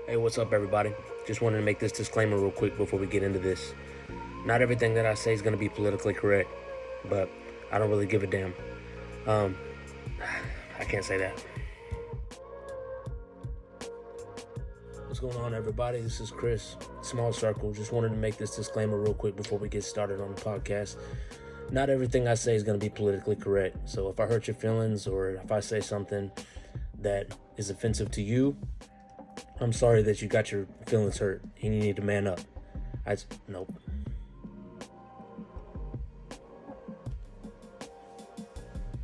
Hey, what's up, everybody? Just wanted to make this disclaimer real quick before we get into this. Not everything that I say is going to be politically correct, but I don't really give a damn. Um, I can't say that. What's going on, everybody? This is Chris, Small Circle. Just wanted to make this disclaimer real quick before we get started on the podcast. Not everything I say is going to be politically correct. So if I hurt your feelings or if I say something that is offensive to you, I'm sorry that you got your feelings hurt and you need to man up. Nope.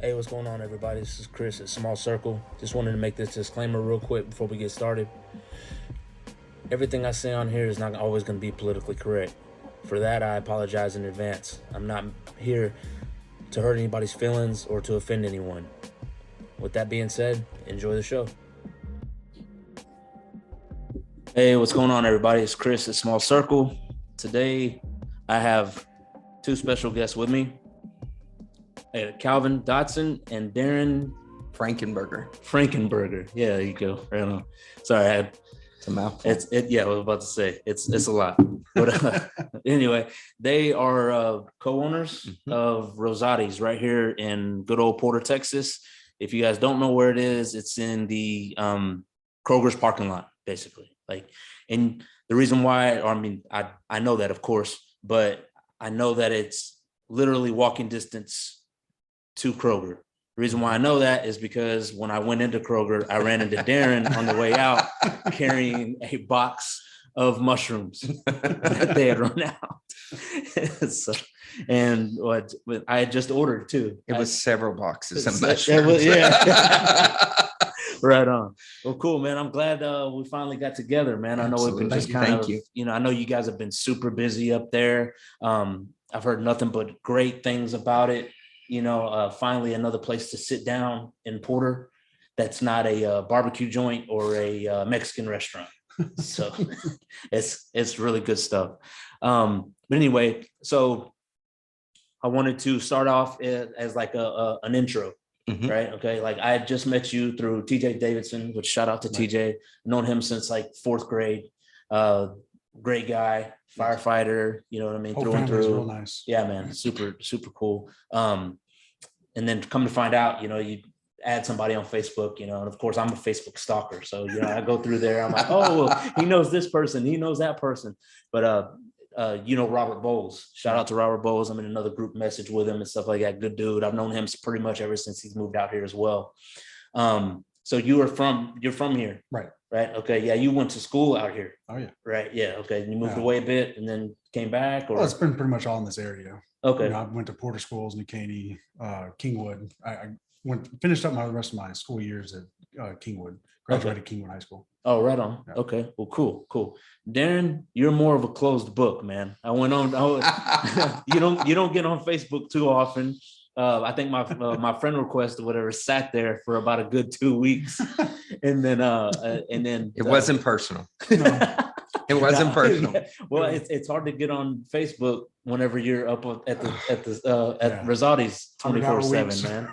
Hey, what's going on, everybody? This is Chris at Small Circle. Just wanted to make this disclaimer real quick before we get started. Everything I say on here is not always going to be politically correct. For that, I apologize in advance. I'm not here to hurt anybody's feelings or to offend anyone. With that being said, enjoy the show. Hey, what's going on, everybody? It's Chris at Small Circle. Today, I have two special guests with me. Calvin Dotson and Darren Frankenberger. Yeah, there you go. Right on. Sorry, it's a mouthful. I was about to say it's a lot. But anyway, they are co-owners of Rosatis right here in good old Porter, Texas. If you guys don't know where it is, it's in the Kroger's parking lot, basically. And the reason why, I know that, of course, but I know that it's literally walking distance to Kroger. The reason why I know that is because when I went into Kroger, I ran into Darren on the way out carrying a box of mushrooms that they had run out. I had just ordered too. It was several boxes of mushrooms. Right on. Well, cool, man. I'm glad we finally got together, man. I know Absolutely. We've been just kind of, I know you guys have been super busy up there. I've heard nothing but great things about it. Finally another place to sit down in Porter that's not a barbecue joint or a Mexican restaurant. So it's really good stuff. But anyway, so I wanted to start off as like an intro. Mm-hmm. Right. Okay. Like I had just met you through TJ Davidson, which shout out to TJ. Known him since like fourth grade. Great guy, firefighter, you know what I mean? Through and through. Real nice. Yeah, man. Super, super cool. And then come to find out, you add somebody on Facebook, and of course I'm a Facebook stalker. So, I go through there. I'm like, oh, well, he knows this person. He knows that person. But, Robert Bowles. Shout out to Robert Bowles. I'm in another group message with him and stuff like that. Good dude. I've known him pretty much ever since he's moved out here as well. So you're from here. Right. Right. Okay. Yeah. You went to school out here. Oh yeah. Right. Yeah. Okay. You moved away a bit and then came back, or? Well, it's been pretty much all in this area. Okay. I went to Porter schools, New Caney, Kingwood. I finished up my rest of my school years at Kingwood. Graduated Kingwood High School. Oh, right on. Yeah. Okay. Well, cool. Darren, you're more of a closed book, man. I went on. You don't get on Facebook too often. I think my friend request or whatever sat there for about a good 2 weeks, and then it wasn't personal. No. It wasn't personal. Well, it's hard to get on Facebook whenever you're up at Rosatis 24/7, man.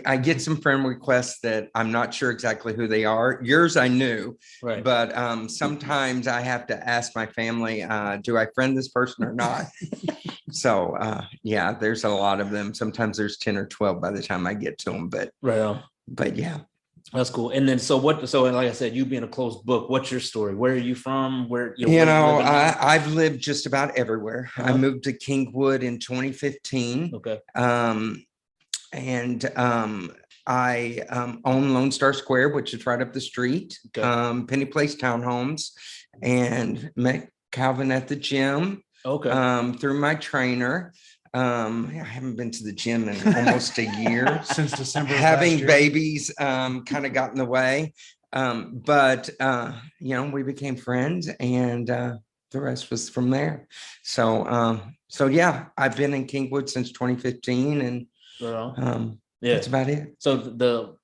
I get some friend requests that I'm not sure exactly who they are. Yours I knew, right? But sometimes I have to ask my family, do I friend this person or not? So there's a lot of them. Sometimes there's 10 or 12 by the time I get to them, but right on. But yeah. That's cool. And then, so like I said, you being a closed book, what's your story? Where are you from? I've lived just about everywhere. Uh-huh. I moved to Kingwood in 2015. Okay. And I own Lone Star Square, which is right up the street. Okay. Penny Place Townhomes, and met Calvin at the gym. Okay. Through my trainer. I haven't been to the gym in almost a year. Since December. Having babies kind of got in the way. But we became friends, and the rest was from there. So I've been in Kingwood since 2015, and that's about it. So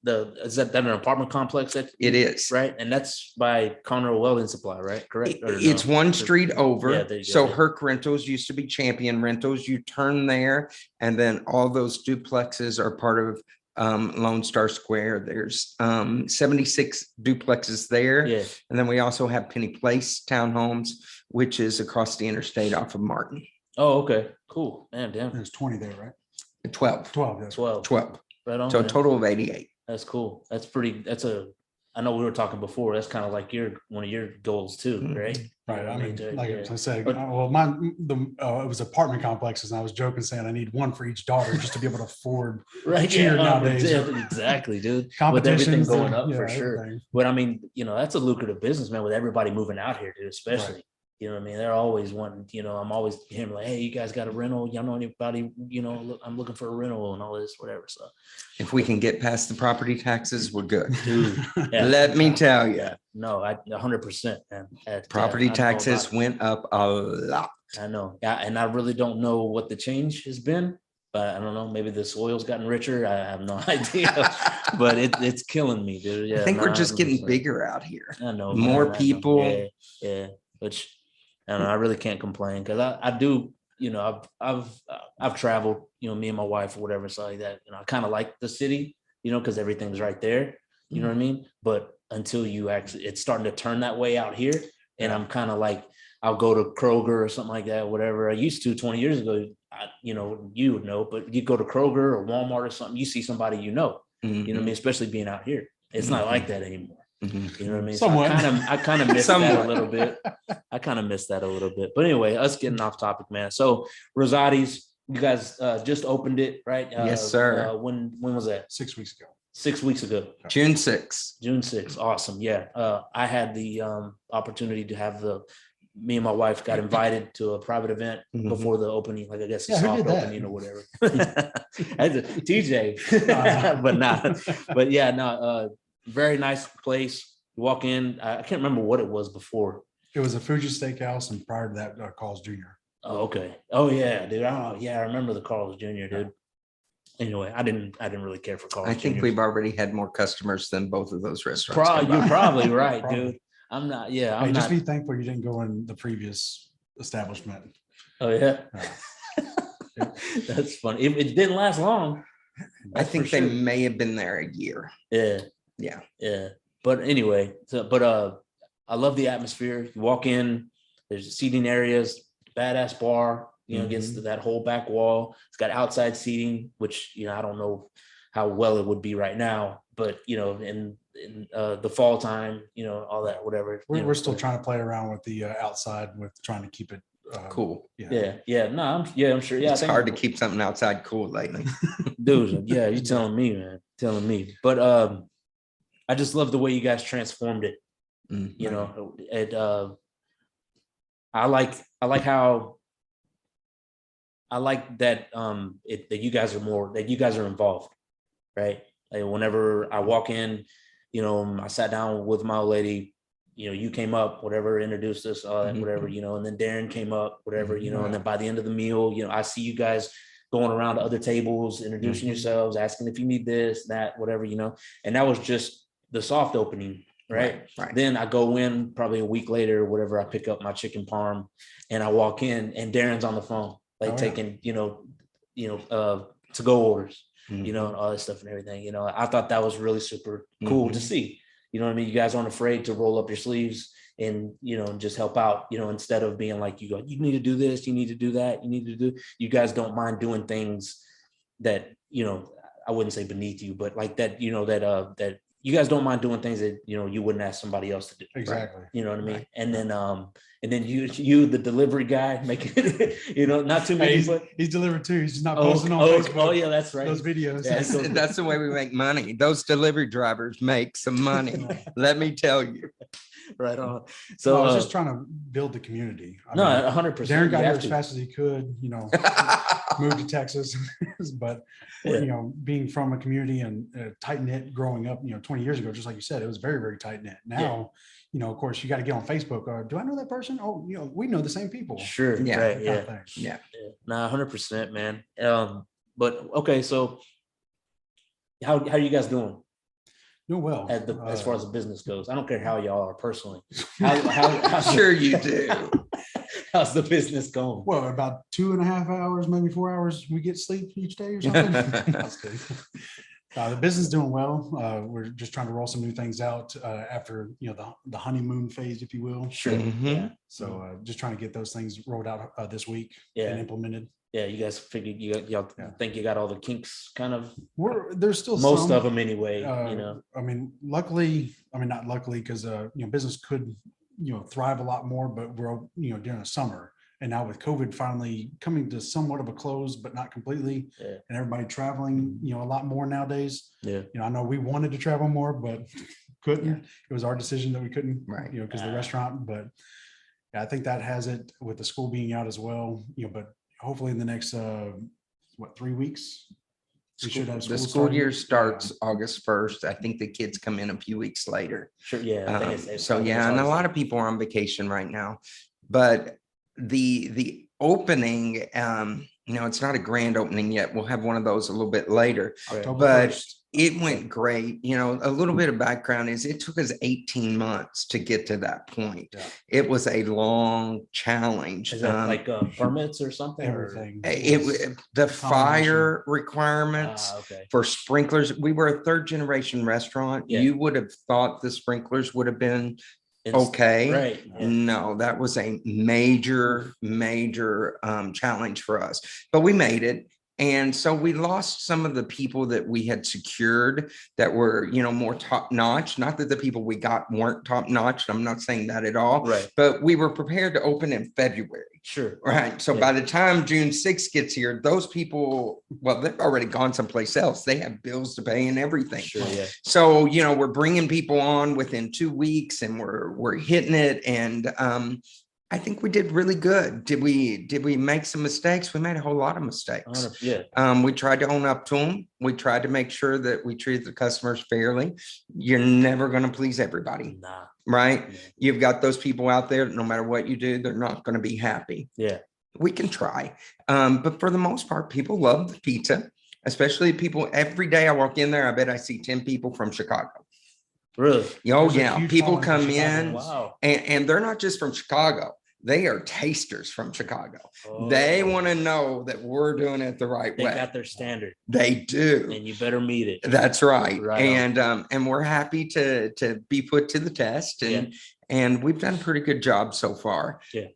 is that an apartment complex? It is, right, and that's by Conroe Welding Supply, right? Correct. It's one street over. So Herc Rentals used to be Champion Rentals. You turn there, and then all those duplexes are part of Lone Star Square. There's 76 duplexes there. Yeah. And then we also have Penny Place Townhomes, which is across the interstate off of Martin. Oh, okay. Cool. Man, damn. There's 20 there, right? 12. 12. Yeah. 12. Right on. So a man. total of 88. That's cool. I know we were talking before. That's kind of like one of your goals too, right? Right. I mean, like yeah. I said, But- well, it was apartment complexes, and I was joking saying I need one for each daughter just to be able to afford. Right. cheer Yeah, nowadays. Exactly, dude. With everything Competitions going and- up yeah, for sure. everything. But I mean, that's a lucrative business, man, with everybody moving out here, dude, especially. Right. You know what I mean? They're always wanting, I'm always hearing like, hey, you guys got a rental? Y'all know anybody, look, I'm looking for a rental and all this, whatever. So If we can get past the property taxes, we're good. dude, yeah. Let me tell you, Yeah, no, I 100%, man. property I know taxes about it. went up a lot. I know. Yeah, and I really don't know what the change has been, but I don't know. Maybe the soil's gotten richer. I have no idea, but it's killing me, dude. Yeah, I think we're just getting 100%. bigger out here. I know. More man, I know. people. Yeah. Which I don't know. I really can't complain because I do. I've traveled. Me and my wife or whatever, so like that. I kind of like the city. Because everything's right there. You know what I mean? But until you actually, it's starting to turn that way out here, and I'm kind of like, I'll go to Kroger or something like that, whatever I used to 20 years ago. You would know, but you go to Kroger or Walmart or something, you see somebody you know what I mean, especially being out here. It's not like that anymore. You know what I mean? Somewhat. So I kind of missed that Somewhat. a little bit. I kind of missed that a little bit. But anyway, us getting off topic, man. So Rosatis, you guys just opened it, right? Yes, sir. When was that? 6 weeks ago. 6 weeks ago. June 6th. June 6th. Awesome. Yeah. I had the opportunity to have me and my wife got invited to a private event before the opening, like I guess the Yeah, who soft did that? opening or whatever. TJ, but not. But yeah, no. Very nice place. You walk in. I can't remember what it was before. It was a Fuji Steakhouse, and prior to that, Carl's Jr. Oh, okay. Oh yeah, dude. I remember the Carl's Jr. dude. Anyway, I didn't really care for Carl's I think Jr. we've already had more customers than both of those restaurants. You're combined. probably right, Probably. dude. I'm not. Yeah, I'm Just not. be thankful you didn't go in the previous establishment. Oh yeah. Yeah. That's funny. It didn't last long. I That's think for they sure. may have been there a year. Yeah. Yeah. But anyway, I love the atmosphere. You walk in, there's seating areas, badass bar, against that whole back wall. It's got outside seating, which I don't know how well it would be right now, but in the fall time, all that, whatever. We're still trying to play around with the outside, with trying to keep it Cool. Yeah. No, I'm sure. Yeah, It's hard to keep something outside cool lately. dude. Yeah, you're telling me, man. Telling me. But I just love the way you guys transformed it. I like that that you guys are involved, right? Like whenever I walk in, I sat down with my old lady, you came up, whatever, introduced us, all that, whatever, and then Darren came up, whatever, and then by the end of the meal, I see you guys going around to other tables, introducing yourselves, asking if you need this, that, whatever, and that was just the soft opening. Right. Then I go in probably a week later or whatever. I pick up my chicken parm and I walk in and Darren's on the phone, like taking, to go orders, and all this stuff and everything. I thought that was really super cool to see. You know what I mean? You guys aren't afraid to roll up your sleeves and, and just help out, instead of being like, you need to do this, you need to do that, you guys don't mind doing things that, I wouldn't say beneath you, but like that, that you guys don't mind doing things that, you wouldn't ask somebody else to do. Exactly. Right? You know what I mean? Right. And then you, the delivery guy, making it, not too many. He's delivered too. He's just not posting on Facebook. Oh yeah, that's right. Those videos. Yeah, that's the way we make money. Those delivery drivers make some money. Let me tell you. Right on. So I was just trying to build the community. 100%. Darren got here as fast as he could, moved to Texas, but being from a community and tight knit growing up, 20 years ago, just like you said, it was very, very tight knit. Now, of course, you got to get on Facebook. Do I know that person? Oh, we know the same people. Sure. Yeah. Right. Yeah. Nah, 100%, man. But okay, so how are you guys doing? Doing well. As far as the business goes, I don't care how y'all are personally. Sure you do. How's the business going? Well, about 2.5 hours, maybe 4 hours, we get sleep each day or something. That's good. The business is doing well. We're just trying to roll some new things out after, the honeymoon phase, if you will. Sure. Mhm. Yeah. So just trying to get those things rolled out this week Yeah. and implemented. Yeah. You guys figured y'all Yeah. think you got all the kinks kind of There's still most some, of them anyway, I mean, luckily, not luckily, because business could thrive a lot more, but we're during the summer, and now with COVID finally coming to somewhat of a close, but not completely, Yeah. and everybody traveling a lot more nowadays. Yeah. I know we wanted to travel more, but couldn't. Yeah. It was our decision that we couldn't, Right. because of the restaurant. But yeah, I think that has it with the school being out as well. But hopefully in the next 3 weeks. We should have The school school year starting. starts August 1st. I think the kids come in a few weeks later. Sure. Yeah. I think So yeah, and a lot of people are on vacation right now, but the opening, it's not a grand opening yet. We'll have one of those a little bit later, October but 1st. it went great. A little bit of background is it took us 18 months to get to that point. Yeah. It was a long challenge. Is that like permits or something? Everything. The fire requirements Okay. for sprinklers. We were a third generation restaurant. Yeah. You would have thought the sprinklers would have been okay. Right. Yeah. No, that was a major challenge for us, but we made it. And so we lost some of the people that we had secured that were, more top notch. Not that the people we got weren't top notch. I'm not saying that at all. Right. But we were prepared to open in February. Sure. Right. So by the time June 6th gets here, those people, well, they've already gone someplace else. They have bills to pay and everything. Sure. Yeah. So, we're bringing people on within 2 weeks and we're hitting it. And I think we did really good. Did we make some mistakes? We made a whole lot of mistakes. Yeah. We tried to own up to them. We tried to make sure that we treated the customers fairly. You're never going to please everybody. Nah. Right. Yeah. You've got those people out there, no matter what you do, they're not going to be happy. Yeah. We can try. But for the most part, people love the pizza, especially people. Every day I walk in there, I bet I see 10 people from Chicago. Really? Oh, There's a yeah. huge People following come for Chicago. in Wow. and they're not just from Chicago. They are tasters from Chicago. Oh. They want to know that we're doing it the right They way. got their standard. They do. And you better meet it. That's right. Right And we're happy to be put to the test. And we've done a pretty good job so far. Yeah.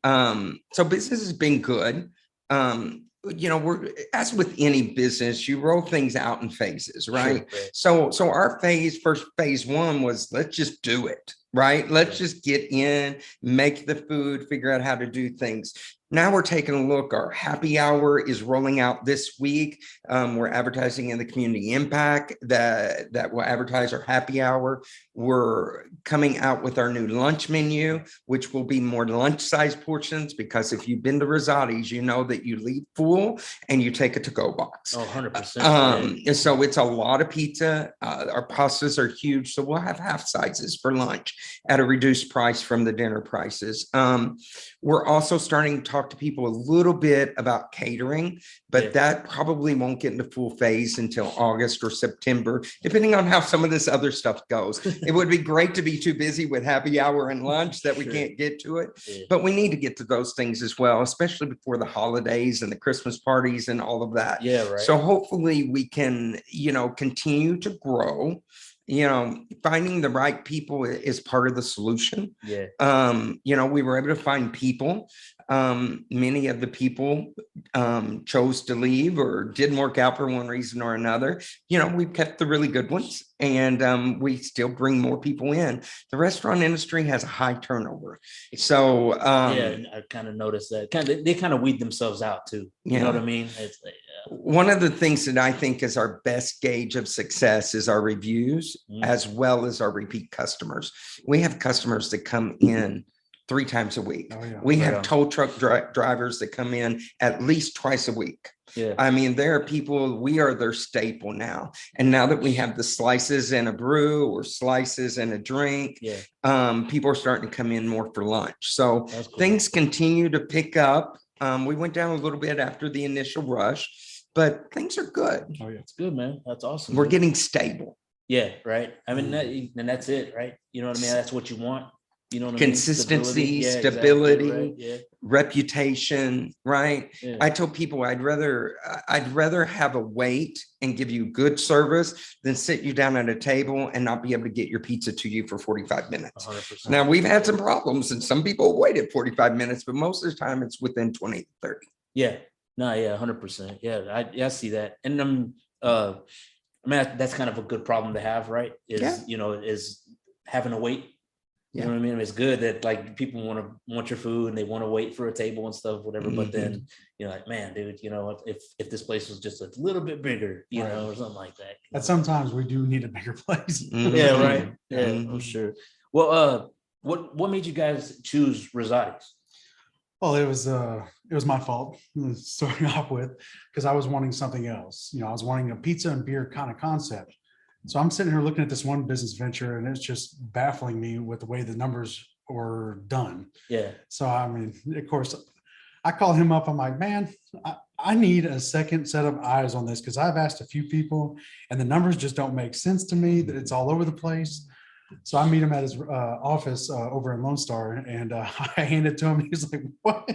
So business has been good. We're, as with any business, you roll things out in phases, right? Sure. So our first phase one was, let's just do it, right? Let's just get in, make the food, figure out how to do things. Now we're taking a look. Our happy hour is rolling out this week. We're advertising in the community impact that will advertise our happy hour. We're coming out with our new lunch menu, which will be more lunch size portions, because if you've been to Rosatis, you know that you leave full and you take a to-go box. Oh, 100%. So it's a lot of pizza. Our pastas are huge. So we'll have half sizes for lunch at a reduced price from the dinner prices. We're also starting to talk to people a little bit about catering, but that probably won't get into full phase until August or September, depending on how some of this other stuff goes. It would be great to be too busy with happy hour and lunch that we can't get to it, but we need to get to those things as well, especially before the holidays and the Christmas parties and all of that. Yeah, right. So hopefully we can, continue to grow. Finding the right people is part of the solution. Yeah. We were able to find people. Many of the people chose to leave or didn't work out for one reason or another. We've kept the really good ones, and we still bring more people in. The restaurant industry has a high turnover. So yeah, I kind of noticed that. They kind of weed themselves out too. You know what I mean? It's like, one of the things that I think is our best gauge of success is our reviews, as well as our repeat customers. We have customers that come in 3 times a week. Oh, yeah. We have tow truck drivers that come in at least twice a week. Yeah. I mean, there are people, we are their staple now. And now that we have the slices and a brew or slices and a drink, people are starting to come in more for lunch. So cool. Things continue to pick up. We went down a little bit after the initial rush, but things are good. Oh, yeah. It's good, man. That's awesome. We're getting stable. Yeah, right. I mean, and that's it, right? You know what I mean? That's what you want. You know what consistency, I mean? stability, Exactly, right? Yeah. reputation, right? Yeah. I tell people I'd rather have a wait and give you good service than sit you down at a table and not be able to get your pizza to you for 45 minutes. 100%. Now, we've had some problems and some people waited 45 minutes, but most of the time it's within 20 to 30. Yeah. No, yeah, 100%. Yeah, I see that. And I mean, that's kind of a good problem to have, right? Is having to wait. You know what I mean? It's good that like people want your food and they want to wait for a table and stuff, whatever. But then you're like, man, dude, if this place was just a little bit bigger, or something like that. And sometimes we do need a bigger place. Yeah, right. Yeah, I'm sure. Well, what made you guys choose Rosatis? Well, it was my fault starting off with, because I was wanting something else. I was wanting a pizza and beer kind of concept. So I'm sitting here looking at this one business venture, and it's just baffling me with the way the numbers were done. Yeah. So I mean, of course, I call him up. I'm like, man, I need a second set of eyes on this, because I've asked a few people, and the numbers just don't make sense to me. That it's all over the place. So I meet him at his office over in Lone Star, and I hand it to him. He's like, "What?"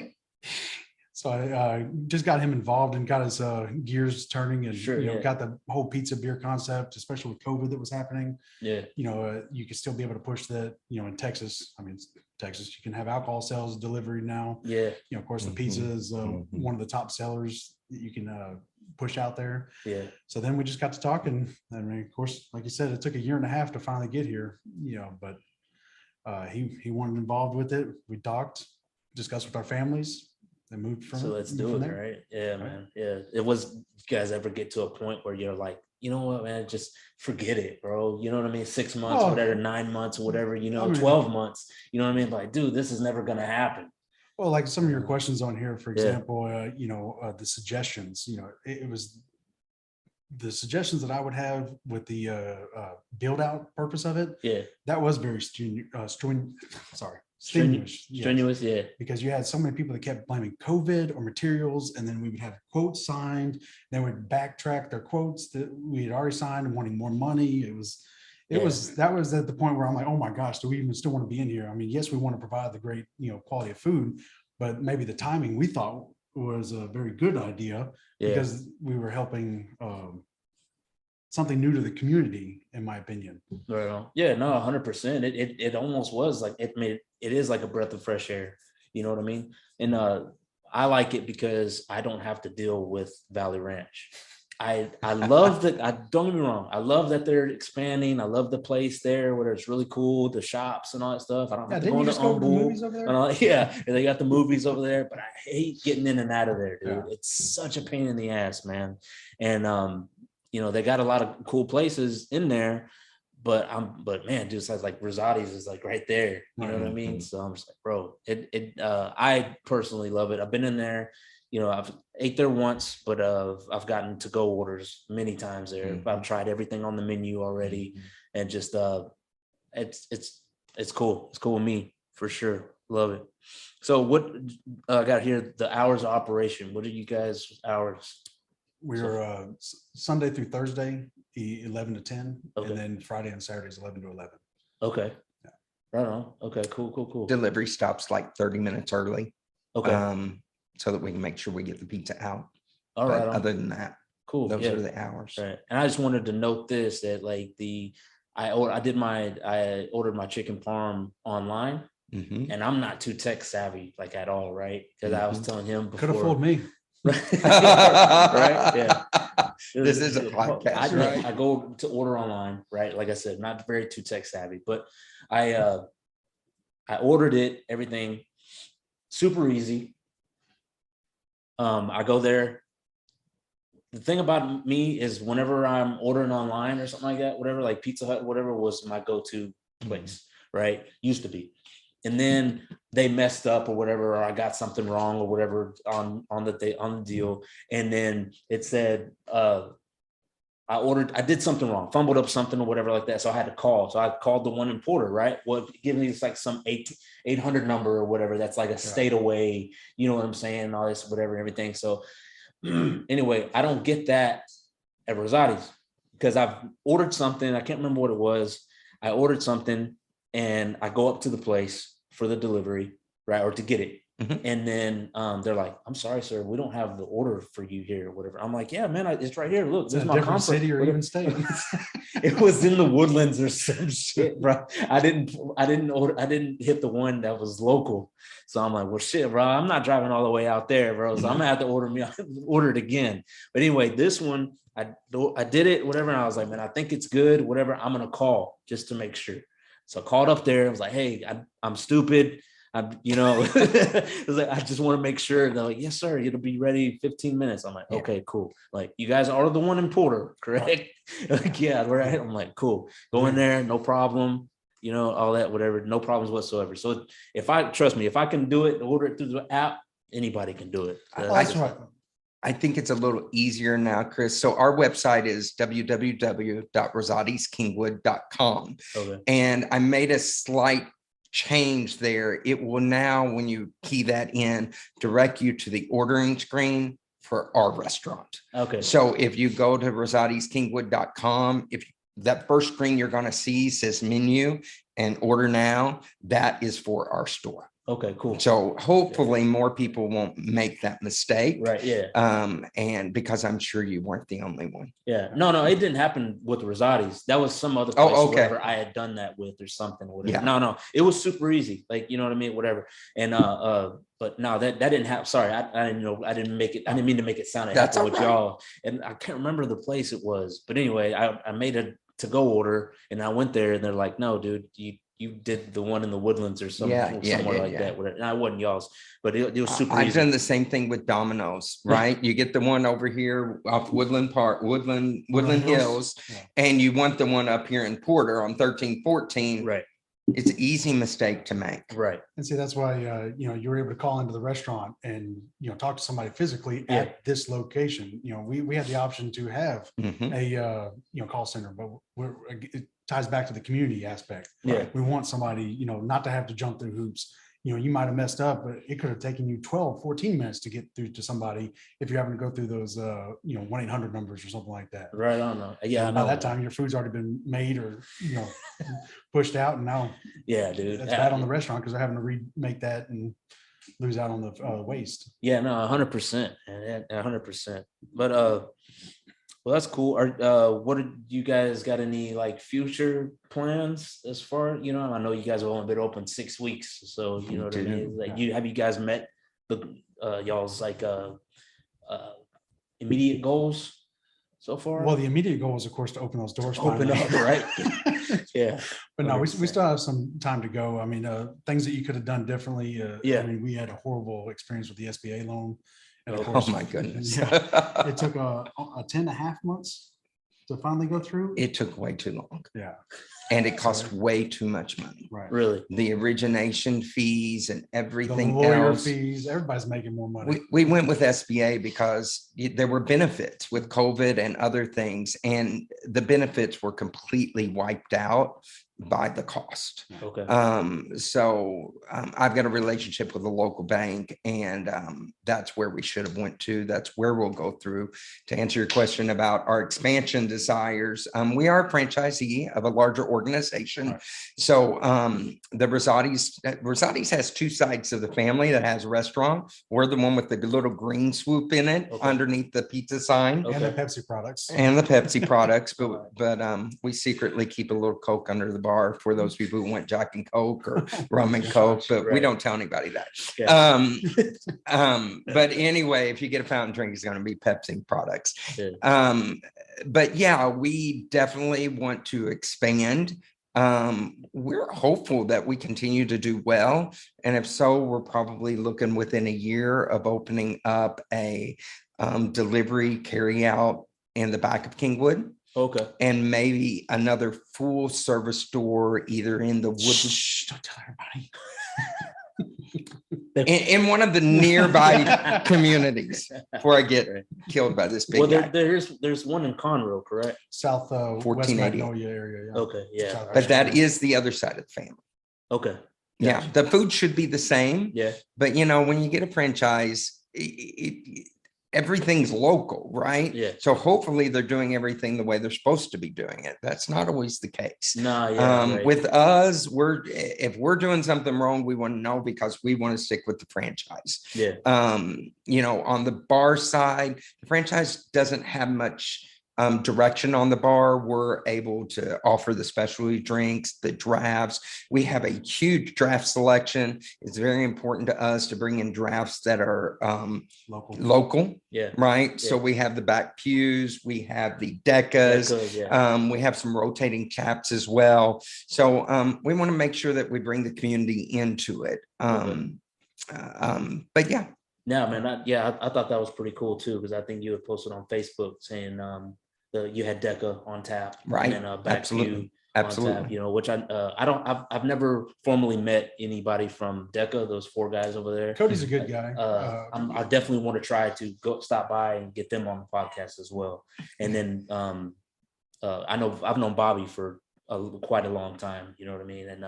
So I just got him involved and got his gears turning, and got the whole pizza beer concept, especially with COVID that was happening. Yeah, you could still be able to push that. In Texas, I mean, Texas, you can have alcohol sales delivery now. Yeah, of course, the pizza is one of the top sellers that you can push out there. Yeah. So then we just got to talking. I mean, of course, like you said, it took a year and a half to finally get here. But he wanted involved with it. We talked, discussed with our families, and moved from. So let's do it, there. right? Yeah, man. Yeah. It was. You guys ever get to a point where you're like, you know what, man, just forget it, bro. You know what I mean? 6 months, whatever, 9 months, or whatever. 12 months. You know what I mean? Like, dude, this is never gonna happen. Well, like some of your questions on here, for example, the suggestions, it was the suggestions that I would have with the build out purpose of it. Yeah. That was very strenuous. Strenuous, yeah. Because you had so many people that kept blaming COVID or materials, and then we would have quotes signed. Then we'd backtrack their quotes that we had already signed and wanting more money. That was at the point where I'm like, oh my gosh, do we even still want to be in here? I mean, yes, we want to provide the great, quality of food, but maybe the timing we thought was a very good idea because we were helping something new to the community, in my opinion. Right on. Yeah, no, 100%. It almost was like it is like a breath of fresh air. You know what I mean? And I like it because I don't have to deal with Valley Ranch. I love that. Don't get me wrong. I love that they're expanding. I love the place there where it's really cool, the shops and all that stuff. I don't have to go into movies over there. And they got the movies over there, but I hate getting in and out of there, dude. Yeah. It's such a pain in the ass, man. And they got a lot of cool places in there, but man, dude, it's like Rosatis is like right there. You know what I mean? So I'm just like, bro, I personally love it. I've been in there. I've ate there once, but I've gotten to-go orders many times there. I've tried everything on the menu already, and just it's cool. It's cool with me for sure. Love it. So what I got here? The hours of operation. What are you guys' hours? We're Sunday through Thursday, 11 to 10, okay. And then Friday and Saturdays 11 to 11. Okay. Yeah. Right on. Okay. Cool. Delivery stops like 30 minutes early. Okay. So that we can make sure we get the pizza out. All right. Other than that, cool. Those are the hours. Right. And I just wanted to note this, that like I ordered my chicken parm online, and I'm not too tech savvy like at all, right? Because I was telling him before. Could have fooled me. Right. Right. Yeah. This is a podcast, right? I go to order online, right? Like I said, not very too tech savvy, but I ordered it, everything super easy. I go there. The thing about me is whenever I'm ordering online or something like that, whatever, like Pizza Hut, whatever was my go-to place, right? Used to be. And then they messed up or whatever, or I got something wrong or whatever on the deal. And then it said, I did something wrong, fumbled up something or whatever like that. So I had to call. So I called the one in Porter, right? Well, give me like some 800 number or whatever. That's like a state away, you know what I'm saying? All this, whatever, and everything. So anyway, I don't get that at Rosatis because I've ordered something. I can't remember what it was. I ordered something and I go up to the place for the delivery, right, or to get it. And then they're like, "I'm sorry, sir, we don't have the order for you here," or whatever. I'm like, "Yeah, man, it's right here. Look, It's this in is a my different comfort." city or even state. It was in the Woodlands or some shit, bro. I didn't hit the one that was local. So I'm like, well, shit, bro, I'm not driving all the way out there, bro. So I'm gonna have to order it again. But anyway, this one, I did it, whatever. And I was like, man, I think it's good, whatever. I'm gonna call just to make sure. So I called up there. I was like, hey, I'm stupid. It was like, I just want to make sure. They're like, yes, sir, it'll be ready 15 minutes. I'm like, okay, cool. Like, you guys are the one in Porter, correct? Like, yeah, right. I'm like, cool. Go in there, no problem. All that, whatever, no problems whatsoever. So if I can do it, order it through the app, anybody can do it. That's right. I think it's a little easier now, Chris. So our website is www.rosatiskingwood.com. Okay. And I made a slight change there. It will now, when you key that in, direct you to the ordering screen for our restaurant. Okay. So if you go to rosatiskingwood.com, if that first screen you're going to see says menu and order now, that is for our store. Okay, cool. So hopefully more people won't make that mistake. Right. Yeah. And because I'm sure you weren't the only one. Yeah. No, it didn't happen with Rosatis. That was some other place where I had done that with or something. Or whatever. Yeah. No, it was super easy. Like, you know what I mean? Whatever. And but no, that didn't happen. Sorry, I didn't know. I didn't mean to make it sound like with y'all. And I can't remember the place it was. But anyway, I made a to-go order and I went there and they're like, no, dude, you did the one in the Woodlands or somewhere like that. And I wasn't y'all's, but it was super easy. I've done the same thing with Domino's, right? You get the one over here off Woodland Hills, and you want the one up here in Porter on 1314. Right. It's an easy mistake to make. Right. And see, that's why, you were able to call into the restaurant and, talk to somebody physically at this location. We had the option to have a, call center, but it ties back to the community aspect. Yeah. We want somebody, not to have to jump through hoops. You might have messed up, but it could have taken you 12, 14 minutes to get through to somebody if you're having to go through those, 1-800 numbers or something like that. Right on. Yeah. By that time, your food's already been made or, pushed out. And now, yeah, dude, that's bad on the restaurant because they're having to remake that and lose out on the waste. Yeah, no, 100%, 100%. But well, that's cool. What did you guys got any like future plans as far? I know you guys have only been open 6 weeks, so you know what I mean. Like, have you guys met the y'all's like immediate goals so far? Well, the immediate goal is, of course, to open those doors. Open up, right? Yeah. But no, we still have some time to go. I mean, things that you could have done differently. I mean, we had a horrible experience with the SBA loan. And of course, oh my goodness. It took a 10.5 months to finally go through. It took way too long. Yeah. And it cost way too much money. Right. Really? The origination fees and everything the lawyer else. fees, everybody's making more money. We went with SBA because there were benefits with COVID and other things, and the benefits were completely wiped out by the cost. Okay. So I've got a relationship with a local bank, and that's where we should have went to. That's where we'll go through. To answer your question about our expansion desires, we are a franchisee of a larger organization. Right. So the Rosatis has two sides of the family that has a restaurant. We're the one with the little green swoop in it underneath the pizza sign. And the Pepsi products. And the Pepsi products, but we secretly keep a little Coke under the bar for those people who want Jack and Coke or rum and Coke, but we don't tell anybody that. But anyway, if you get a fountain drink, it's going to be Pepsi products. But yeah, we definitely want to expand. We're hopeful that we continue to do well. And if so, we're probably looking within a year of opening up a delivery carry out in the back of Kingwood. Okay. And maybe another full service store either in the Woodland. Shh, don't tell everybody. in one of the nearby communities before I get killed by this big guy. There's one in Conroe, correct? South 1480 Magnolia area. Yeah. Okay, yeah. But that is the other side of the family. Okay. Yeah, the food should be the same. Yeah. But when you get a franchise, everything's local, right? Yeah. So hopefully they're doing everything the way they're supposed to be doing it. That's not always the case. No, yeah. Right. With us, if we're doing something wrong, we want to know because we want to stick with the franchise. Yeah. On the bar side, the franchise doesn't have much direction on the bar. We're able to offer the specialty drinks, the drafts. We have a huge draft selection. It's very important to us to bring in drafts that are local. Yeah. Right. Yeah. So we have the back pews, we have the decas, yeah. We have some rotating chaps as well. So we want to make sure that we bring the community into it. But yeah. No, man. I thought that was pretty cool too, because I think you had posted on Facebook saying you had Deca on tap, right? And then back absolutely, on tap, which I've never formally met anybody from Deca. Those 4 guys over there. Cody's a good guy. I definitely want to try to go stop by and get them on the podcast as well. And then I've known Bobby for quite a long time. You know what I mean? And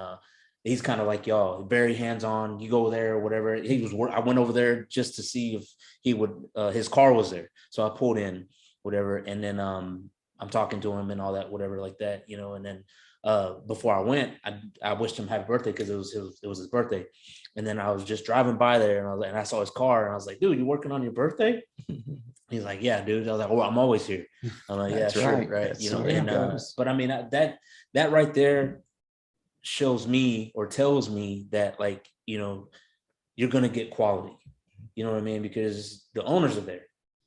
he's kind of like y'all, very hands-on. You go there or whatever. I went over there just to see if he would. His car was there, so I pulled in. Whatever, and then I'm talking to him and all that, whatever, like that, and then before I went, I wished him happy birthday because it was his birthday, and then I was just driving by there and I saw his car and I was like, dude, you working on your birthday? He's like, yeah, dude. I was like, oh, I'm always here. I'm like, yeah, sure, right. But I mean that right there shows me or tells me that like you're gonna get quality. You know what I mean? Because the owners are there.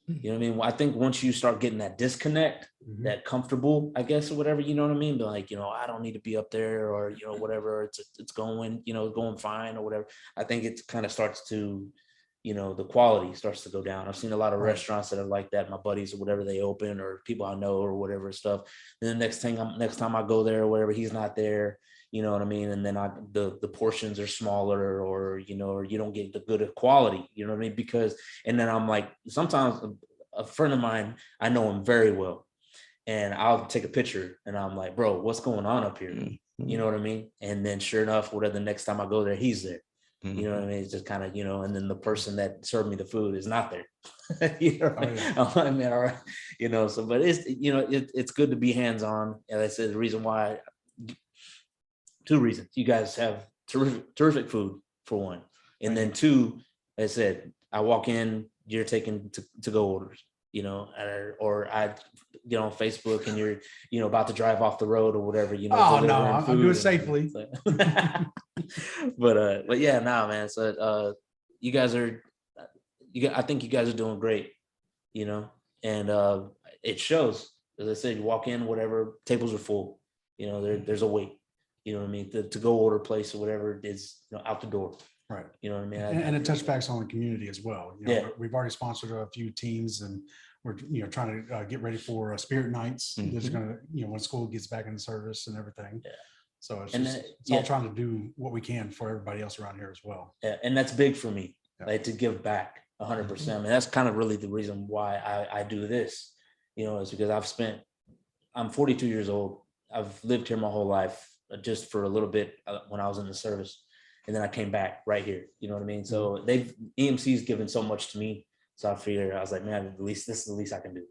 You know what I mean? I think once you start getting that disconnect, that comfortable, I guess, or whatever, you know what I mean? But like, I don't need to be up there or, whatever, it's going, going fine or whatever. I think it kind of starts to, the quality starts to go down. I've seen a lot of restaurants that are like that, my buddies or whatever, they open, or people I know or whatever stuff. Then the next time I go there or whatever, he's not there. You know what I mean? And then the portions are smaller or you don't get the good quality, you know what I mean? And then I'm like, sometimes a friend of mine, I know him very well, and I'll take a picture and I'm like, bro, what's going on up here? You know what I mean? And then sure enough, whatever, the next time I go there, he's there. You know what I mean? It's just kind of, and then the person that served me the food is not there. I'm like, man, all right. So, but it's, it's good to be hands-on. And I said, the reason why, 2 reasons. You guys have terrific food for one. And then 2, I said, I walk in, you're taking to go orders, or I get on Facebook and you're, about to drive off the road or whatever, Oh no, I'm doing safely. But yeah, man. So you guys are, I think you guys are doing great, and it shows. As I said, you walk in, whatever, tables are full, there's a wait. You know what I mean? To go order place or whatever it is, out the door. Right. You know what I mean? And it touch backs on the community as well. We've already sponsored a few teams, and we're trying to get ready for Spirit Nights. There's going to when school gets back into service and everything. Yeah. So it's all trying to do what we can for everybody else around here as well. Yeah, and that's big for me, like to give back 100%. I mean, that's kind of really the reason why I do this. Is because I'm 42 years old. I've lived here my whole life. Just for a little bit when I was in the service, and then I came back right here. You know what I mean? So EMC's given so much to me. So I figured, I was like, man, this is the least I can do.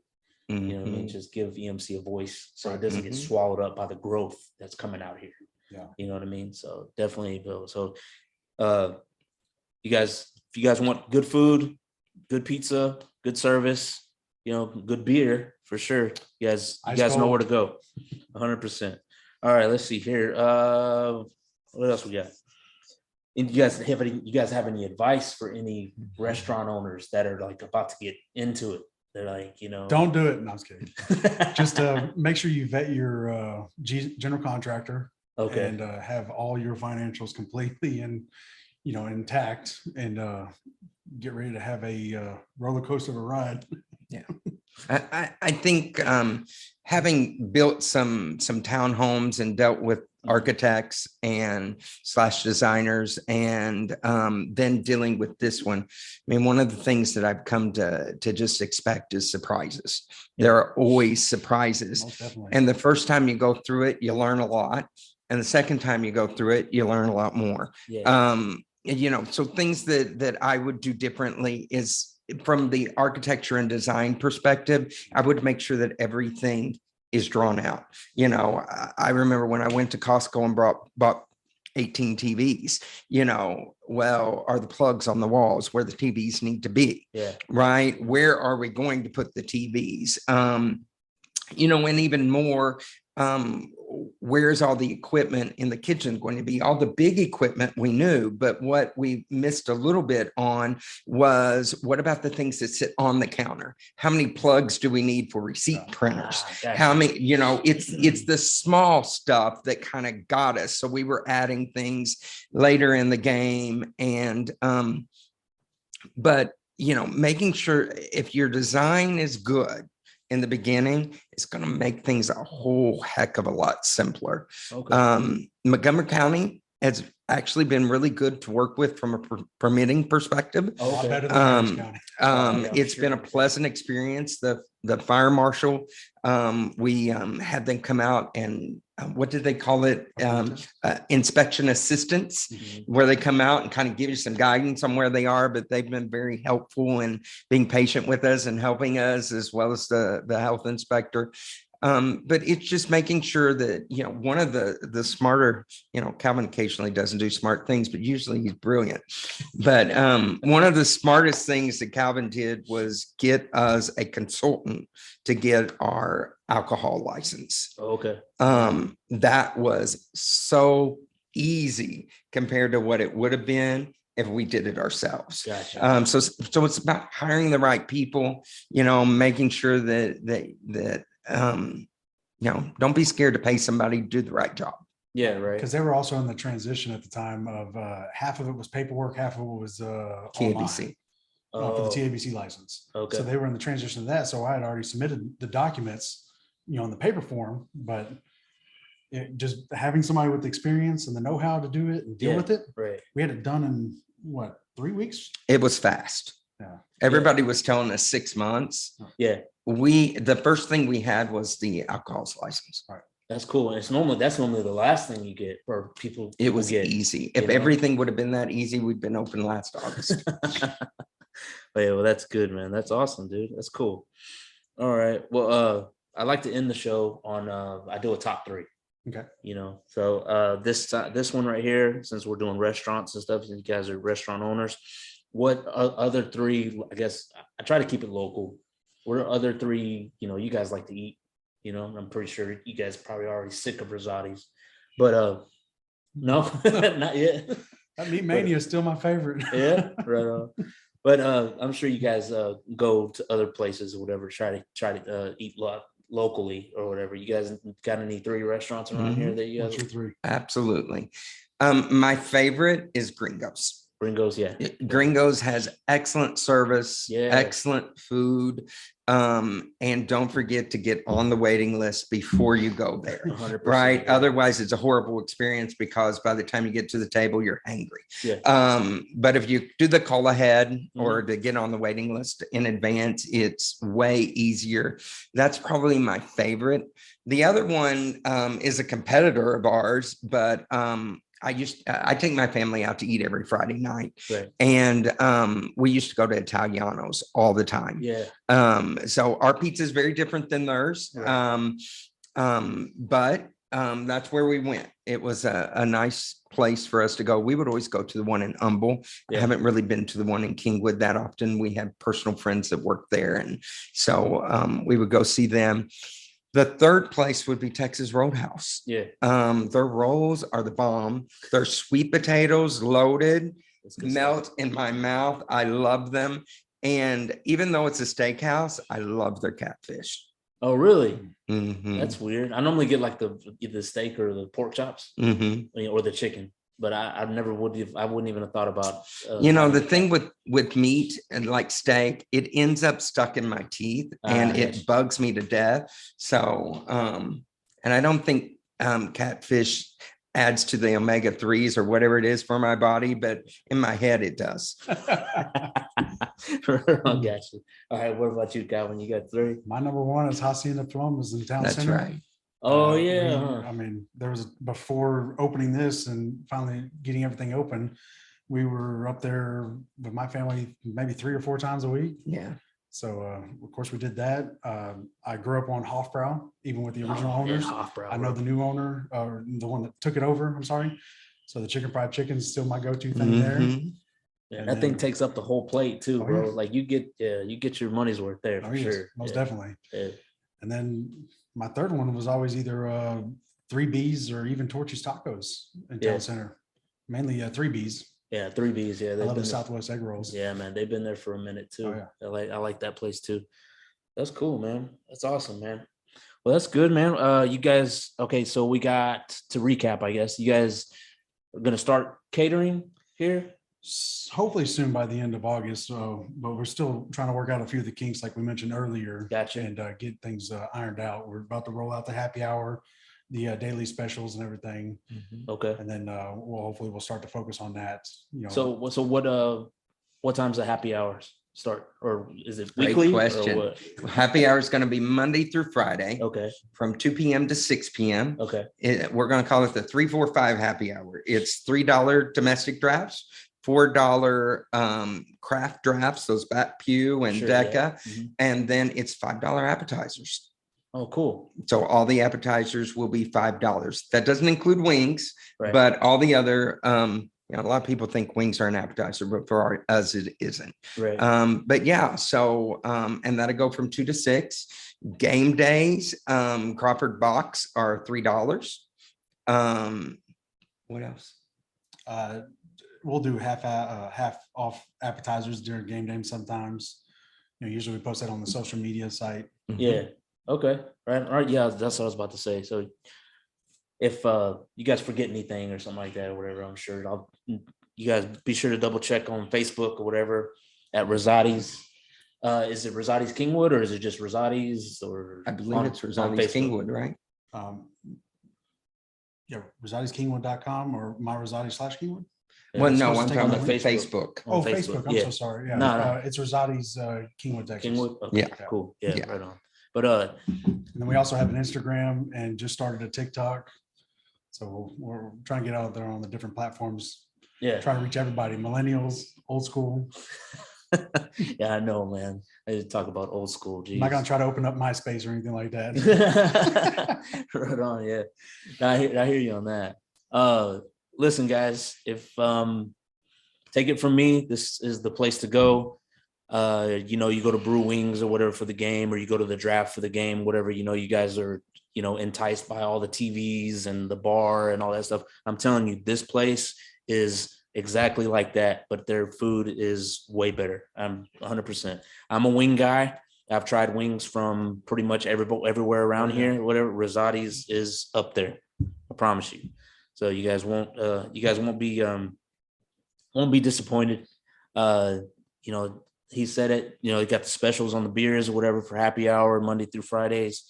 You know what I mean? Just give EMC a voice so it doesn't get swallowed up by the growth that's coming out here. Yeah. You know what I mean? So definitely, Bill. So if you guys want good food, good pizza, good service, good beer for sure. You guys know where to go. 100%. All right, let's see here. What else we got? And you guys have any advice for any restaurant owners that are like about to get into it? They're like, don't do it. No, I was kidding. Just make sure you vet your general contractor. Okay. And have all your financials completely intact, and get ready to have a roller coaster of a ride. Yeah. I think having built some townhomes and dealt with architects and / designers, and then dealing with this one, I mean, one of the things that I've come to just expect is surprises. There are always surprises. And the first time you go through it, you learn a lot. And the second time you go through it, you learn a lot more. Yeah. So things that I would do differently is from the architecture and design perspective, I would make sure that everything is drawn out. You know, I remember when I went to Costco and bought 18 TVs, you know, well, are the plugs on the walls where the TVs need to be? Yeah. Right. Where are we going to put the TVs? You know, and even more, where's all the equipment in the kitchen going to be? All the big equipment we knew, but what we missed a little bit on was, what about the things that sit on the counter? How many plugs do we need for receipt printers? How many, you know, it's the small stuff that kind of got us. So we were adding things later in the game. And but you know, making sure if your design is good in the beginning, it's going to make things a whole heck of a lot simpler. Okay. Montgomery County has actually been really good to work with from a permitting perspective. A lot better than Harris County. It's been a pleasant experience. The fire marshal, we had them come out and what did they call it? Inspection assistance, where they come out and kind of give you some guidance on where they are, but they've been very helpful in being patient with us and helping us, as well as the health inspector. But it's just making sure that, you know, one of the smarter, you know, Calvin occasionally doesn't do smart things, but usually he's brilliant. But one of the smartest things that Calvin did was get us a consultant to get our alcohol license. Okay. That was so easy compared to what it would have been if we did it ourselves. Gotcha. So it's about hiring the right people, you know, making sure that you know, don't be scared to pay somebody to do the right job. Yeah, right. Because they were also in the transition at the time of half of it was paperwork, half of it was TABC. for the TABC license. Okay. So they were in the transition of that. So I had already submitted the documents, you know, in the paper form, but just having somebody with the experience and the know-how to do it and deal with it. Right. We had it done in what, 3 weeks? It was fast. Yeah. Everybody was telling us 6 months. Yeah. The first thing we had was the alcohol's license. Right. That's cool. And that's normally the last thing you get for people. It was get, easy. If everything would have been that easy, we'd been open last August. Yeah, well, that's good, man. That's awesome, dude. That's cool. All right. Well, I like to end the show on I do a top 3. Okay. You know, so this one right here, since we're doing restaurants and stuff, and you guys are restaurant owners, what other 3, I guess I try to keep it local. What are other 3, you know, you guys like to eat? You know, I'm pretty sure you guys probably already sick of Rosatis, but no, not yet. That meat mania is still my favorite. Yeah, right on. But I'm sure you guys go to other places or whatever, try to eat locally or whatever. You guys got any 3 restaurants around here that you guys? What's your 3? Absolutely. My favorite is Gringo's. Gringo's, yeah. Gringo's has excellent service, Yeah. excellent food. And don't forget to get on the waiting list before you go there. 100%. Right. Otherwise, it's a horrible experience because by the time you get to the table, you're hangry. Yeah. But if you do the call ahead or to get on the waiting list in advance, it's way easier. That's probably my favorite. The other one is a competitor of ours, but I take my family out to eat every Friday night. Right. And we used to go to Italiano's all the time. Yeah. So our pizza is very different than theirs. Right. But that's where we went. It was a nice place for us to go. We would always go to the one in Humble. Yeah. I haven't really been to the one in Kingwood that often. We have personal friends that work there. And so we would go see them. The third place would be Texas Roadhouse. Yeah. Their rolls are the bomb. Their sweet potatoes loaded, melt in my mouth. I love them. And even though it's a steakhouse, I love their catfish. Oh, really? Mm-hmm. That's weird. I normally get like the steak or the pork chops or the chicken, but I wouldn't even have thought about. The thing with meat and like steak, it ends up stuck in my teeth and it bugs me to death. So, and I don't think catfish adds to the omega-3s or whatever it is for my body, but in my head it does. I got you. All right, what about you, Calvin? You got 3? My number 1 is Hacienda Palomos in Town That's Center. right. Oh yeah. I mean, there was before opening this and finally getting everything open. we were up there with my family maybe 3 or 4 times a week. Yeah. So of course we did that. I grew up on Hofbrau, even with the original owners. Hofbrau, I know the new owner, or the one that took it over. I'm sorry. So the chicken fried chicken is still my go-to thing there. Yeah, And that thing then- takes up the whole plate too, Oh, bro. yeah. Like you get your money's worth there for yes, sure. most Yeah. definitely. Yeah. And then my third one was always either 3Bs or even Torchy's Tacos in Yeah. Town Center. Mainly 3Bs. Yeah, 3Bs. Yeah, I they've love the been Southwest egg rolls. yeah, man, they've been there for a minute too. Oh, yeah. I like that place too. That's cool, man. That's awesome, man. Well, that's good, man. You guys, okay, so we got to recap, I guess. You guys are gonna start catering here? Hopefully soon by the end of August. So, but we're still trying to work out a few of the kinks, like we mentioned earlier. Gotcha. And get things ironed out. We're about to roll out the happy hour, the daily specials and everything. Okay. And then hopefully we'll start to focus on that. So what time's the happy hours start? Or is it Great weekly? question. Or what? Happy hour is going to be Monday through Friday Okay. from 2 p.m. to 6 p.m. Okay. We're going to call it the 3-4-5 happy hour. It's $3 domestic drafts, $4 craft drafts, those Bat Pew and Sure, Deca, yeah. Mhm. and then it's $5 appetizers. Oh, cool. So all the appetizers will be $5. That doesn't include wings, Right. but all the other, a lot of people think wings are an appetizer, but for us, it isn't. Right. But yeah, so, and that'll go from 2 to 6. Game days, Crawford box are $3. What else? We'll do half off appetizers during game day sometimes. Usually we post that on the social media site. Yeah. Okay. Right. All right. Yeah, that's what I was about to say. So if you guys forget anything or something like that or whatever, I'm sure you guys be sure to double check on Facebook or whatever at Rosatis. Is it Rosatis Kingwood or is it just Rosatis or I believe it's Rosatis Kingwood, right? Yeah, Rosatiskingwood.com or my Rosatis/Kingwood. Yeah, Well, it's no, supposed I'm to take talking on about the Facebook. Oh, on Facebook. I'm yeah. so sorry. Yeah, No. it's Rosatis Kingwood, Texas. Kingwood. Okay, Yeah. Cool. Yeah, Yeah. right on. But And then we also have an Instagram and just started a TikTok. So we're trying to get out there on the different platforms, yeah. trying to reach everybody, millennials, old school. Yeah, I know, man. I need to talk about old school. I'm not Geez. gonna try to open up MySpace or anything like that. Right on, yeah. No, I hear you on that. Listen, guys, if take it from me, this is the place to go. You go to Brew Wings or whatever for the game, or you go to the draft for the game, whatever, you guys are, enticed by all the TVs and the bar and all that stuff. I'm telling you, this place is exactly like that, but their food is way better. I'm 100%. I'm a wing guy. I've tried wings from pretty much everywhere around here. Whatever, Rosatis is up there. I promise you. So you guys won't be disappointed. He said it. He got the specials on the beers or whatever for happy hour Monday through Fridays.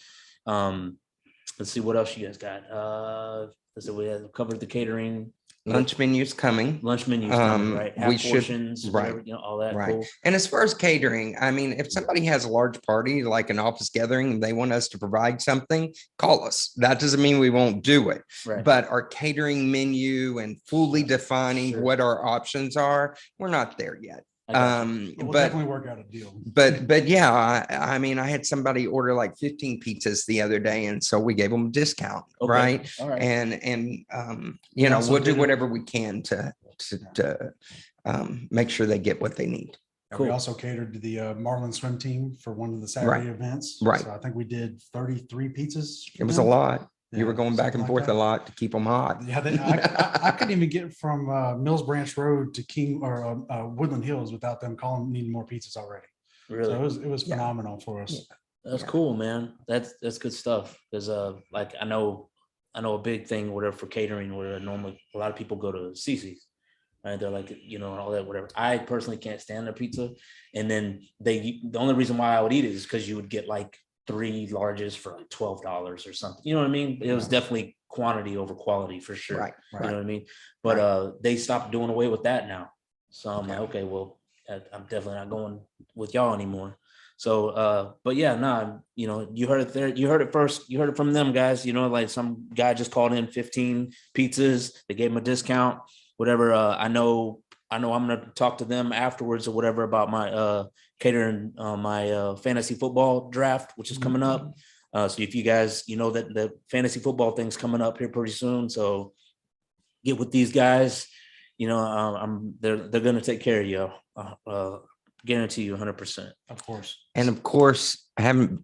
Let's see what else you guys got. Let's see, we have covered the catering. Lunch menu's coming. Lunch menus coming, right? Half we should- portions, right, whatever, all that. Right. Cool. And as far as catering, I mean, if somebody has a large party, like an office gathering, and they want us to provide something, call us. That doesn't mean we won't do it. Right. But our catering menu and fully defining Sure. what our options are, we're not there yet. I got you. We'll But definitely work out a deal. but yeah, I mean, I had somebody order like 15 pizzas the other day, and so we gave them a discount, Okay. right? All right. And also we'll do did it- whatever we can to make sure they get what they need. And Cool. we also catered to the Marlin swim team for one of the Saturday events. Right. So I think we did 33 pizzas. for It was a them. lot. You were Yeah, going back something and like forth that. a lot to keep them hot. Yeah, I couldn't even get from Mills Branch Road to King or Woodland Hills without them needing more pizzas already. Really? So it was Yeah. phenomenal for us. That's Yeah. cool, man. That's good stuff. Because like I know a big thing, whatever, for catering, where normally a lot of people go to Cece's, right? They're like, all that, whatever. I personally can't stand their pizza. And then the only reason why I would eat it is because you would get like 3 larges for like $12 or something. You know what I mean? It was definitely quantity over quality for sure. Right. You know Right. what I mean? But they stopped doing away with that now. So I'm like, okay, well, I'm definitely not going with y'all anymore. So, but yeah, no, you heard it there. You heard it first. You heard it from them, guys. Like some guy just called in 15 pizzas. They gave him a discount, whatever. I know I know I'm gonna talk to them afterwards or whatever about my catering my fantasy football draft, which is coming up. So if you guys, that the fantasy football thing's coming up here pretty soon, so get with these guys. They're gonna take care of you. Guarantee you 100%. Of course. And of course, I haven't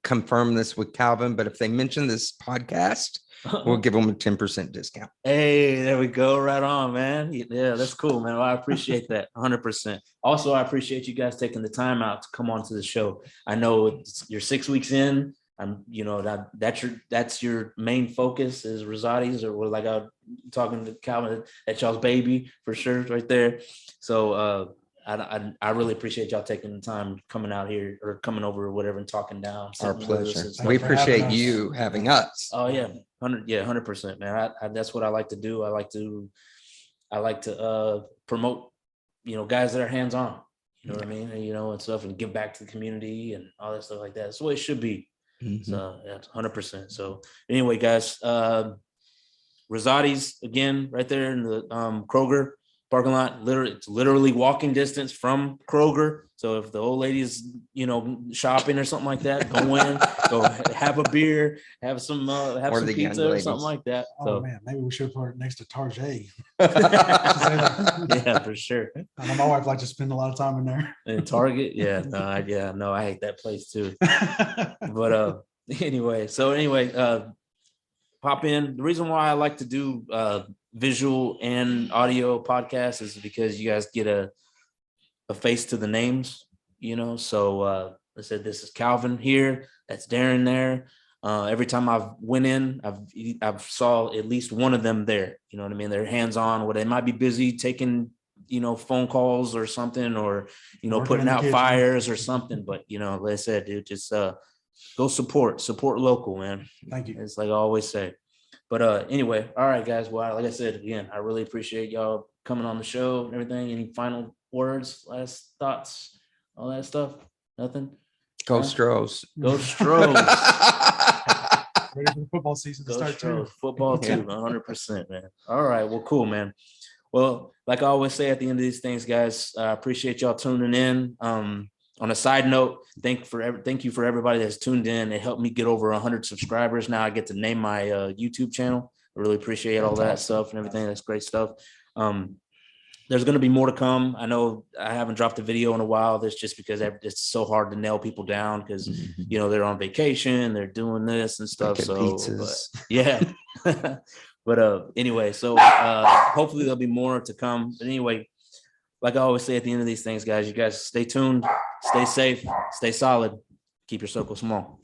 confirmed this with Calvin, but if they mention this podcast, we'll give them a 10% discount. Hey, there we go. Right on, man. Yeah, that's cool, man. Well, I appreciate that 100%. Also, I appreciate you guys taking the time out to come on to the show. I know you're 6 weeks in. That's your main focus is Rosatis, or like I was talking to Calvin, that's y'all's baby for sure, right there. So I really appreciate y'all taking the time coming out here or coming over or whatever and talking down. Our pleasure. We appreciate you having us. Oh yeah, 100%, man. That's what I like to do. I like to promote, guys that are hands on. You know what I mean? And stuff, and give back to the community and all that stuff like that. That's the way it should be. So yeah, 100%. So anyway, guys, Rosatis again, right there in the Kroger parking lot. It's literally walking distance from Kroger. So if the old lady's, shopping or something like that, go in, go have a beer, have some pizza or something like that. Oh man, maybe we should put it next to Target. Yeah, for sure. I know my wife likes to spend a lot of time in there. In Target, I hate that place too. But anyway, pop in. The reason why I like to do visual and audio podcasts is because you guys get a face to the names, So I said, this is Calvin here. That's Darren there. Every time I've went in, I've saw at least one of them there. You know what I mean? They're hands on, where they might be busy taking, phone calls or something, or putting out fires or something. But like I said, dude, just go support local, man. Thank you. It's like I always say. But anyway, all right, guys. Well, like I said, again, I really appreciate y'all coming on the show and everything. Any final words, last thoughts, all that stuff? Nothing? Go Stros. Go Stros. Ready for the football season to start too. Football too, 100%, man. All right, well, cool, man. Well, like I always say at the end of these things, guys, I appreciate y'all tuning in. On a side note, thank you for everybody that's tuned in. It helped me get over 100 subscribers. Now I get to name my YouTube channel. I really appreciate all that stuff and everything. That's great stuff. There's going to be more to come. I know I haven't dropped a video in a while. That's just because it's so hard to nail people down because, they're on vacation, they're doing this and stuff. Yeah. But anyway, so hopefully there'll be more to come. But anyway, like I always say at the end of these things, guys, you guys stay tuned, stay safe, stay solid, keep your circle small.